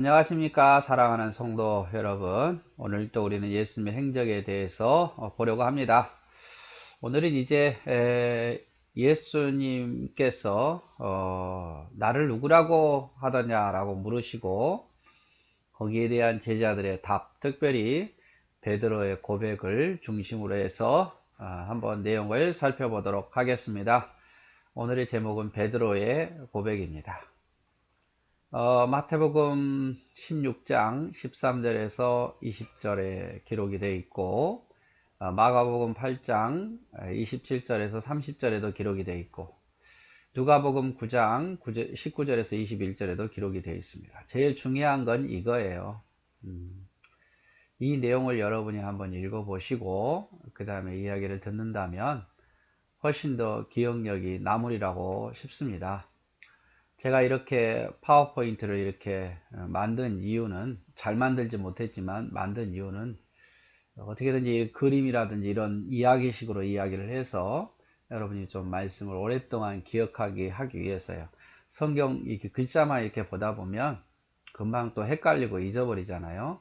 안녕하십니까 사랑하는 성도 여러분. 오늘 또 우리는 예수님의 행적에 대해서 보려고 합니다. 오늘은 이제 예수님께서 나를 누구라고 하더냐라고 물으시고 거기에 대한 제자들의 답, 특별히 베드로의 고백을 중심으로 해서 한번 내용을 살펴보도록 하겠습니다. 오늘의 제목은 베드로의 고백입니다. 마태복음 16장 13절에서 20절에 기록이 되어 있고, 마가복음 8장 27절에서 30절에도 기록이 되어 있고, 누가복음 9장 19절에서 21절에도 기록이 되어 있습니다. 제일 중요한 건 이거예요. 이 내용을 여러분이 한번 읽어보시고, 그 다음에 이야기를 듣는다면 훨씬 더 기억력이 남으리라고 싶습니다. 제가 이렇게 파워포인트를 이렇게 만든 이유는, 잘 만들지 못했지만 만든 이유는 어떻게든지 그림이라든지 이런 이야기식으로 이야기를 해서 여러분이 좀 말씀을 오랫동안 기억하게 하기 위해서요. 성경 이렇게 글자만 이렇게 보다 보면 금방 또 헷갈리고 잊어버리잖아요.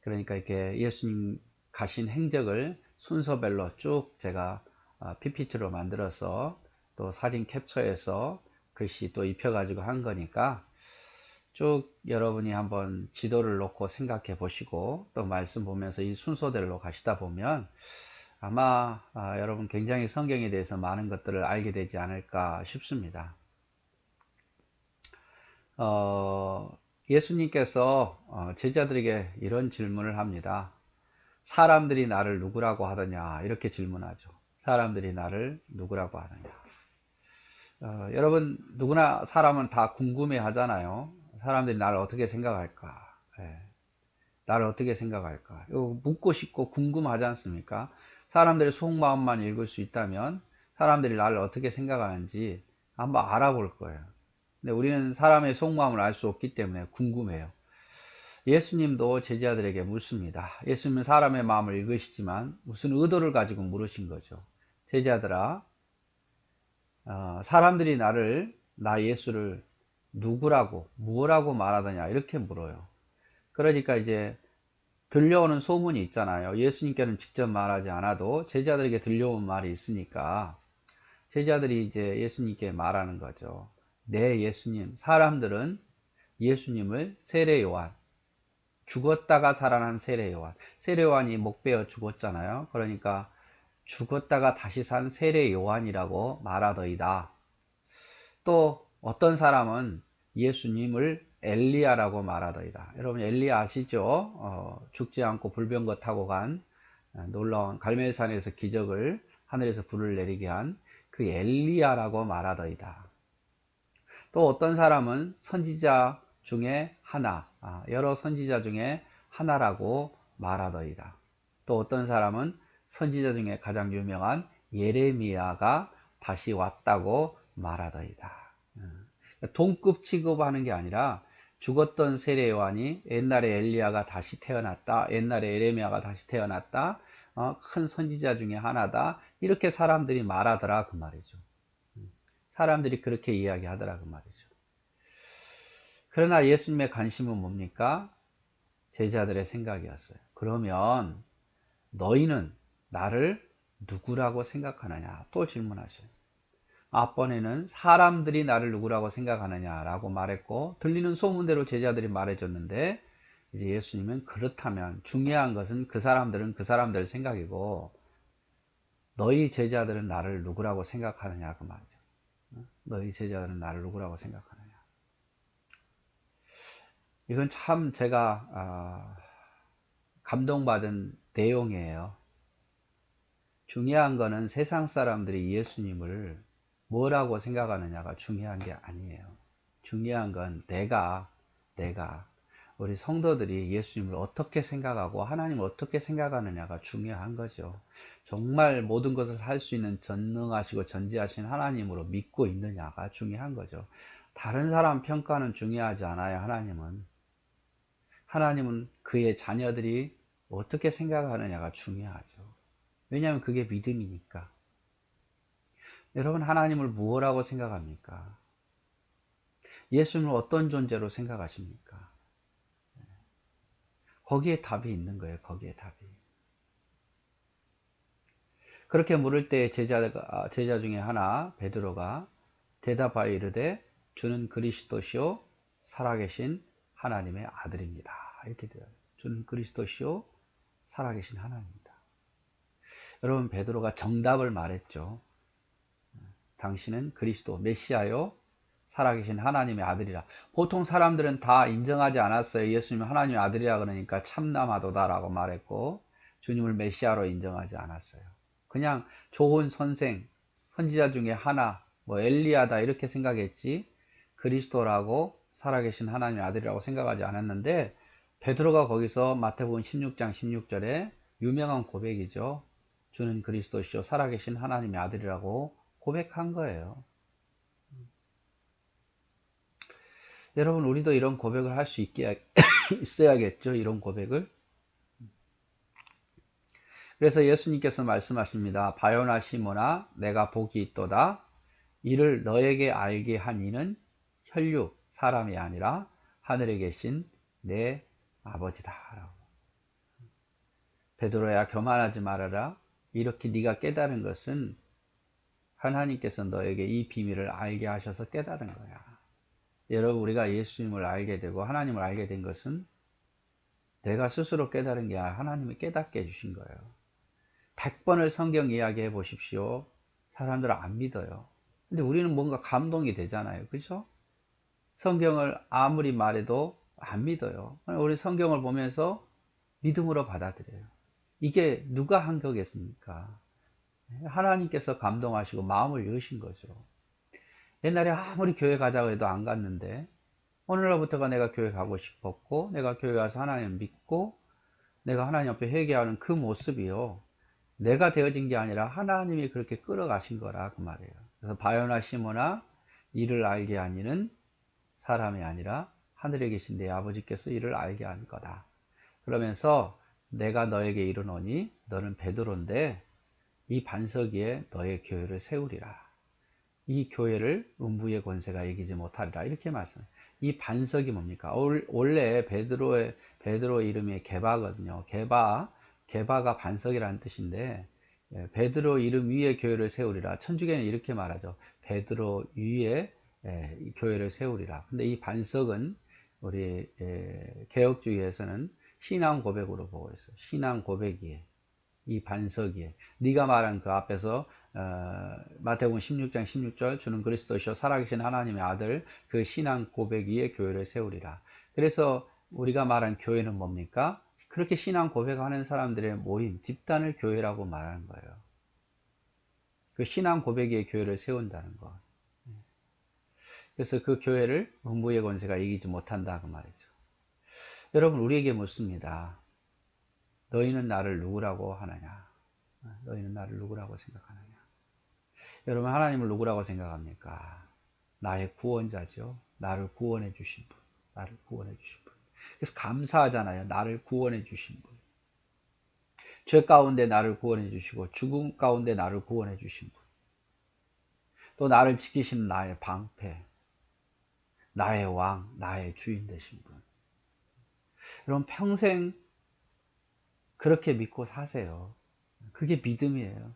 그러니까 이렇게 예수님 가신 행적을 순서별로 쭉 제가 PPT로 만들어서 또 사진 캡처해서 글씨 또 입혀가지고 한 거니까 쭉 여러분이 한번 지도를 놓고 생각해 보시고 또 말씀 보면서 이 순서대로 가시다 보면 아마 여러분 굉장히 성경에 대해서 많은 것들을 알게 되지 않을까 싶습니다. 예수님께서 제자들에게 이런 질문을 합니다. 사람들이 나를 누구라고 하더냐? 이렇게 질문하죠. 사람들이 나를 누구라고 하느냐? 여러분 누구나 사람은 다 궁금해 하잖아요. 사람들이 나를 어떻게 생각할까? 예, 나를 어떻게 생각할까? 이거 묻고 싶고 궁금하지 않습니까? 사람들의 속마음만 읽을 수 있다면 사람들이 나를 어떻게 생각하는지 한번 알아볼 거예요. 근데 우리는 사람의 속마음을 알 수 없기 때문에 궁금해요. 예수님도 제자들에게 묻습니다. 예수님은 사람의 마음을 읽으시지만 무슨 의도를 가지고 물으신 거죠. 제자들아, 사람들이 나 예수를 누구라고, 뭐라고 말하더냐, 이렇게 물어요. 그러니까 이제 들려오는 소문이 있잖아요. 예수님께는 직접 말하지 않아도 제자들에게 들려온 말이 있으니까 제자들이 이제 예수님께 말하는 거죠. 네, 예수님. 사람들은 예수님을 세례 요한, 죽었다가 살아난 세례 요한. 세례 요한이 목 베어 죽었잖아요. 그러니까 죽었다가 다시 산 세례 요한이라고 말하더이다. 또 어떤 사람은 예수님을 엘리야라고 말하더이다. 여러분 엘리야 아시죠? 죽지 않고 불병거 타고 간 놀라운 갈멜산에서 기적을 하늘에서 불을 내리게 한 그 엘리야라고 말하더이다. 또 어떤 사람은 선지자 중에 하나, 여러 선지자 중에 하나라고 말하더이다. 또 어떤 사람은 선지자 중에 가장 유명한 예레미야가 다시 왔다고 말하더이다. 동급 취급하는 게 아니라 죽었던 세례 요한이 옛날에 엘리야가 다시 태어났다, 옛날에 예레미야가 다시 태어났다, 큰 선지자 중에 하나다, 이렇게 사람들이 말하더라 그 말이죠. 사람들이 그렇게 이야기하더라 그 말이죠. 그러나 예수님의 관심은 뭡니까? 제자들의 생각이었어요. 그러면 너희는 나를 누구라고 생각하느냐? 또 질문하셔요. 앞번에는 사람들이 나를 누구라고 생각하느냐라고 말했고 들리는 소문대로 제자들이 말해줬는데 이제 예수님은 그렇다면 중요한 것은 그 사람들은 그 사람들 생각이고 너희 제자들은 나를 누구라고 생각하느냐 그 말이죠. 너희 제자들은 나를 누구라고 생각하느냐. 이건 참 제가 감동받은 내용이에요. 중요한 거는 세상 사람들이 예수님을 뭐라고 생각하느냐가 중요한 게 아니에요. 중요한 건 내가, 우리 성도들이 예수님을 어떻게 생각하고 하나님을 어떻게 생각하느냐가 중요한 거죠. 정말 모든 것을 할 수 있는 전능하시고 전지하신 하나님으로 믿고 있느냐가 중요한 거죠. 다른 사람 평가는 중요하지 않아요, 하나님은. 하나님은 그의 자녀들이 어떻게 생각하느냐가 중요하죠. 왜냐하면 그게 믿음이니까. 여러분 하나님을 무엇라고 생각합니까? 예수님을 어떤 존재로 생각하십니까? 거기에 답이 있는 거예요. 거기에 답이. 그렇게 물을 때 제자 중에 하나 베드로가 대답하여 이르되 주는 그리스도시요 살아계신 하나님의 아들입니다. 이렇게 돼요. 주는 그리스도시요 살아계신 하나님입니다. 여러분, 베드로가 정답을 말했죠. 당신은 그리스도 메시아요 살아계신 하나님의 아들이라. 보통 사람들은 다 인정하지 않았어요. 예수님은 하나님의 아들이라 그러니까 참남하도다라고 말했고 주님을 메시아로 인정하지 않았어요. 그냥 좋은 선생, 선지자 중에 하나, 뭐 엘리야다 이렇게 생각했지 그리스도라고 살아계신 하나님의 아들이라고 생각하지 않았는데 베드로가 거기서 마태복음 16장 16절에 유명한 고백이죠. 주는 그리스도시요 살아계신 하나님의 아들이라고 고백한 거예요. 여러분, 우리도 이런 고백을 할 수 있게 있어야겠죠. 이런 고백을. 그래서 예수님께서 말씀하십니다. 바요나 시모나 내가 복이 있도다. 이를 너에게 알게 한 이는 혈육 사람이 아니라 하늘에 계신 내 아버지다. 베드로야 교만하지 말아라. 이렇게 네가 깨달은 것은 하나님께서 너에게 이 비밀을 알게 하셔서 깨달은 거야. 여러분, 우리가 예수님을 알게 되고 하나님을 알게 된 것은 내가 스스로 깨달은 게 아니라 하나님이 깨닫게 해주신 거예요. 100번을 성경 이야기해 보십시오. 사람들은 안 믿어요. 근데 우리는 뭔가 감동이 되잖아요. 그죠? 성경을 아무리 말해도 안 믿어요. 우리 성경을 보면서 믿음으로 받아들여요. 이게 누가 한 거겠습니까? 하나님께서 감동하시고 마음을 여신 거죠. 옛날에 아무리 교회 가자고 해도 안 갔는데 오늘날부터가 내가 교회 가고 싶었고 내가 교회 가서 하나님 믿고 내가 하나님 앞에 회개하는 그 모습이요. 내가 되어진 게 아니라 하나님이 그렇게 끌어가신 거라 그 말이에요. 그래서 바요나 시모나 이를 알게 한 이는 사람이 아니라 하늘에 계신 내 아버지께서 이를 알게 한 거다. 그러면서 내가 너에게 이르노니 너는 베드로인데 이 반석 위에 너의 교회를 세우리라. 이 교회를 음부의 권세가 이기지 못하리라. 이렇게 말씀해요. 이 반석이 뭡니까? 원래 베드로 이름이 게바거든요. 게바가 반석이라는 뜻인데 베드로 이름 위에 교회를 세우리라. 천주교는 이렇게 말하죠. 베드로 위에 교회를 세우리라. 근데 이 반석은 우리 개혁주의에서는 신앙 고백으로 보고 있어요. 신앙 고백이에요. 이 반석이에요. 네가 말한 그 앞에서 마태복음 16장 16절 주는 그리스도시요 살아계신 하나님의 아들 그 신앙 고백 위에 교회를 세우리라. 그래서 우리가 말한 교회는 뭡니까? 그렇게 신앙 고백하는 사람들의 모임, 집단을 교회라고 말하는 거예요. 그 신앙 고백 위에 교회를 세운다는 거. 그래서 그 교회를 음부의 권세가 이기지 못한다 그 말이죠. 여러분, 우리에게 묻습니다. 너희는 나를 누구라고 하느냐? 너희는 나를 누구라고 생각하느냐? 여러분, 하나님을 누구라고 생각합니까? 나의 구원자죠. 나를 구원해 주신 분. 나를 구원해 주신 분. 그래서 감사하잖아요. 나를 구원해 주신 분. 죄 가운데 나를 구원해 주시고 죽음 가운데 나를 구원해 주신 분. 또 나를 지키시는 나의 방패. 나의 왕, 나의 주인 되신 분. 여러분, 평생 그렇게 믿고 사세요. 그게 믿음이에요.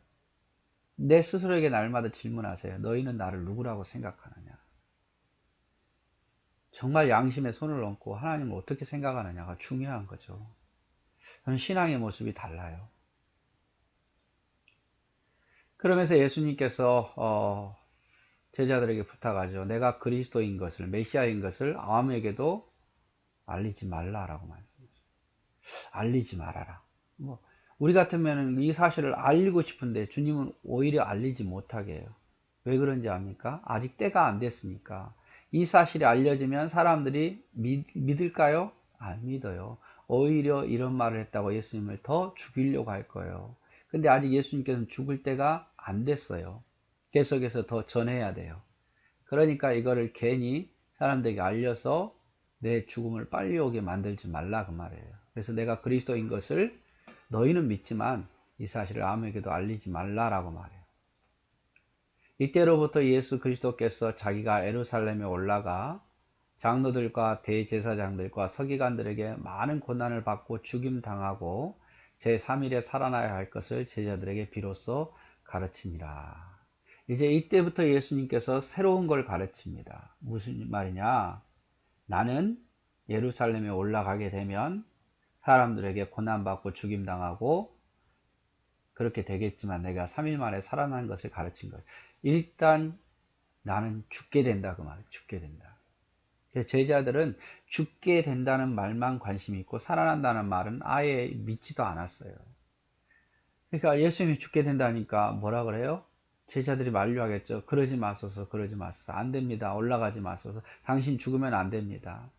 내 스스로에게 날마다 질문하세요. 너희는 나를 누구라고 생각하느냐? 정말 양심에 손을 얹고 하나님을 어떻게 생각하느냐가 중요한 거죠. 저는 신앙의 모습이 달라요. 그러면서 예수님께서 제자들에게 부탁하죠. 내가 그리스도인 것을, 메시아인 것을 아무에게도 알리지 말라라고 말씀하죠. 알리지 말아라. 우리 같으면 이 사실을 알리고 싶은데 주님은 오히려 알리지 못하게 해요. 왜 그런지 압니까? 아직 때가 안 됐으니까. 이 사실이 알려지면 사람들이 믿을까요? 안 믿어요. 오히려 이런 말을 했다고 예수님을 더 죽이려고 할 거예요. 근데 아직 예수님께서는 죽을 때가 안 됐어요. 계속해서 더 전해야 돼요. 그러니까 이거를 괜히 사람들에게 알려서 내 죽음을 빨리 오게 만들지 말라 그 말이에요. 그래서 내가 그리스도인 것을 너희는 믿지만 이 사실을 아무에게도 알리지 말라라고 말해요. 이때로부터 예수 그리스도께서 자기가 예루살렘에 올라가 장로들과 대제사장들과 서기관들에게 많은 고난을 받고 죽임당하고 제3일에 살아나야 할 것을 제자들에게 비로소 가르치니라. 이제 이때부터 예수님께서 새로운 걸 가르칩니다. 무슨 말이냐? 나는 예루살렘에 올라가게 되면 사람들에게 고난받고 죽임당하고 그렇게 되겠지만 내가 3일 만에 살아난 것을 가르친 거예요. 일단 나는 죽게 된다 그 말이에요. 죽게 된다. 제자들은 죽게 된다는 말만 관심이 있고 살아난다는 말은 아예 믿지도 않았어요. 그러니까 예수님이 죽게 된다니까 뭐라 그래요? 제자들이 만류하겠죠. 그러지 마소서, 그러지 마소서. 안 됩니다. 올라가지 마소서. 당신 죽으면 안 됩니다.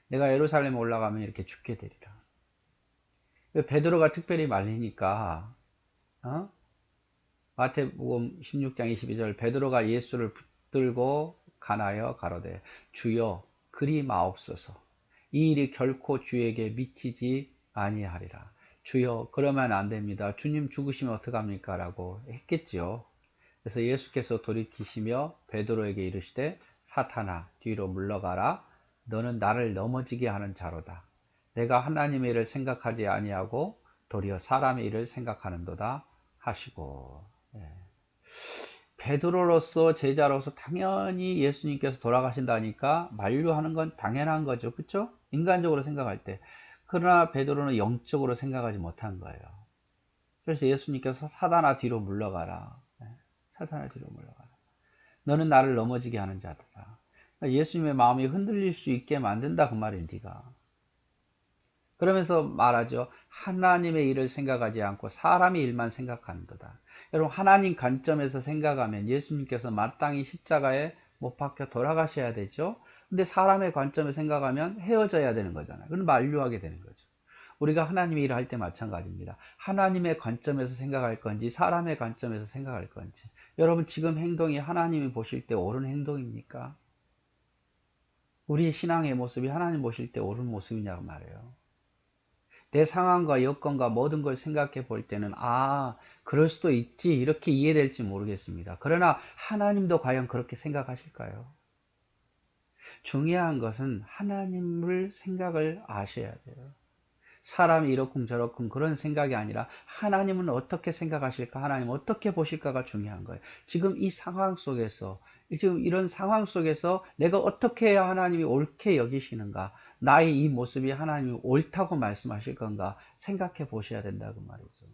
내가 예루살렘에 올라가면 이렇게 죽게 되리라. 베드로가 특별히 말리니까 마태복음 16장 22절 베드로가 예수를 붙들고 가나여 가로되 주여 그리 마옵소서. 이 일이 결코 주에게 미치지 아니하리라. 주여 그러면 안 됩니다. 주님 죽으시면 어떡합니까? 라고 했겠지요. 그래서 예수께서 돌이키시며 베드로에게 이르시되 사탄아 뒤로 물러가라. 너는 나를 넘어지게 하는 자로다. 내가 하나님의 일을 생각하지 아니하고 도리어 사람의 일을 생각하는도다 하시고. 베드로로서 제자로서 당연히 예수님께서 돌아가신다니까 만류하는 건 당연한 거죠. 그렇죠? 인간적으로 생각할 때. 그러나 베드로는 영적으로 생각하지 못한 거예요. 그래서 예수님께서 사단아 뒤로 물러가라. 사단아 뒤로 물러가라. 너는 나를 넘어지게 하는 자들아. 예수님의 마음이 흔들릴 수 있게 만든다 그 말이에요. 네가. 그러면서 말하죠. 하나님의 일을 생각하지 않고 사람의 일만 생각하는도다. 여러분 하나님 관점에서 생각하면 예수님께서 마땅히 십자가에 못 박혀 돌아가셔야 되죠. 근데 사람의 관점에서 생각하면 헤어져야 되는 거잖아요. 그럼 만류하게 되는 거죠. 우리가 하나님의 일을 할 때 마찬가지입니다. 하나님의 관점에서 생각할 건지 사람의 관점에서 생각할 건지. 여러분 지금 행동이 하나님이 보실 때 옳은 행동입니까? 우리의 신앙의 모습이 하나님 보실 때 옳은 모습이냐고 말해요. 내 상황과 여건과 모든 걸 생각해 볼 때는 그럴 수도 있지 이렇게 이해될지 모르겠습니다. 그러나 하나님도 과연 그렇게 생각하실까요? 중요한 것은 하나님을 생각을 아셔야 돼요. 사람이 이렇쿵 저렇쿵 그런 생각이 아니라 하나님은 어떻게 생각하실까? 하나님 어떻게 보실까가 중요한 거예요. 지금 이 상황 속에서 지금 이런 상황 속에서 내가 어떻게 해야 하나님이 옳게 여기시는가? 나의 이 모습이 하나님이 옳다고 말씀하실 건가? 생각해 보셔야 된다고 말이죠.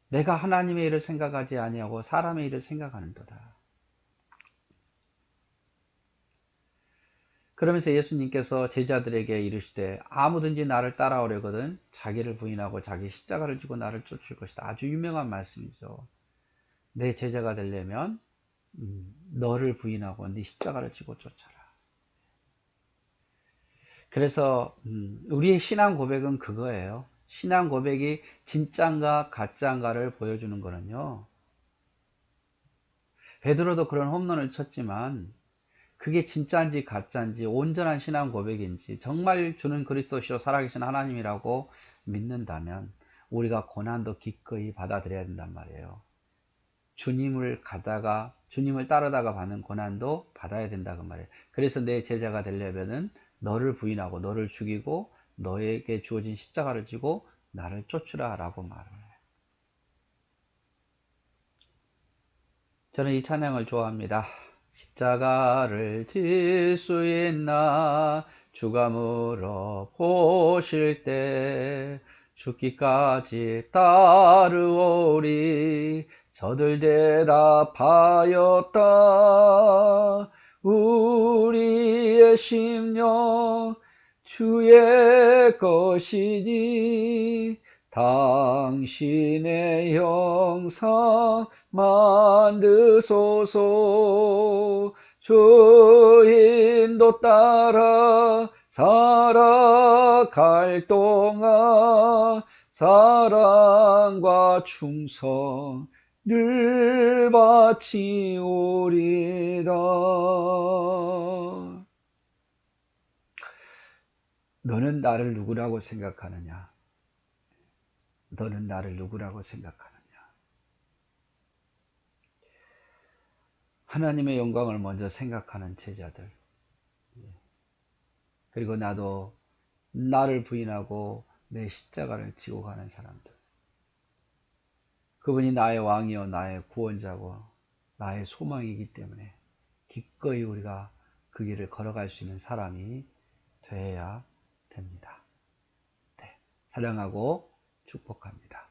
내가 하나님의 일을 생각하지 아니하고 사람의 일을 생각하는도다. 그러면서 예수님께서 제자들에게 이르시되 아무든지 나를 따라오려거든 자기를 부인하고 자기 십자가를 지고 나를 쫓을 것이다. 아주 유명한 말씀이죠. 내 제자가 되려면 너를 부인하고 네 십자가를 지고 쫓아라. 그래서 우리의 신앙 고백은 그거예요. 신앙 고백이 진짜인가 가짜인가를 보여주는 거는요. 베드로도 그런 홈런을 쳤지만 그게 진짜인지 가짜인지 온전한 신앙 고백인지 정말 주는 그리스도시요 살아계신 하나님이라고 믿는다면 우리가 고난도 기꺼이 받아들여야 된단 말이에요. 주님을 따르다가 받는 고난도 받아야 된다 그 말이에요. 그래서 내 제자가 되려면은 너를 부인하고 너를 죽이고 너에게 주어진 십자가를 지고 나를 쫓으라 라고 말을 해요. 저는 이 찬양을 좋아합니다. 십자가를 질 수 있나 주가 물어보실 때 죽기까지 따르오리 저들 대답하였다. 우리의 심령 주의 것이니 당신의 형상 만드소서. 주인도 따라 살아갈 동안 사랑과 충성 늘 바치오리라. 너는 나를 누구라고 생각하느냐? 너는 나를 누구라고 생각하느냐? 하나님의 영광을 먼저 생각하는 제자들, 그리고 나도 나를 부인하고 내 십자가를 지고 가는 사람들, 그분이 나의 왕이요 나의 구원자고 나의 소망이기 때문에 기꺼이 우리가 그 길을 걸어갈 수 있는 사람이 되어야 됩니다. 네, 사랑하고 축복합니다.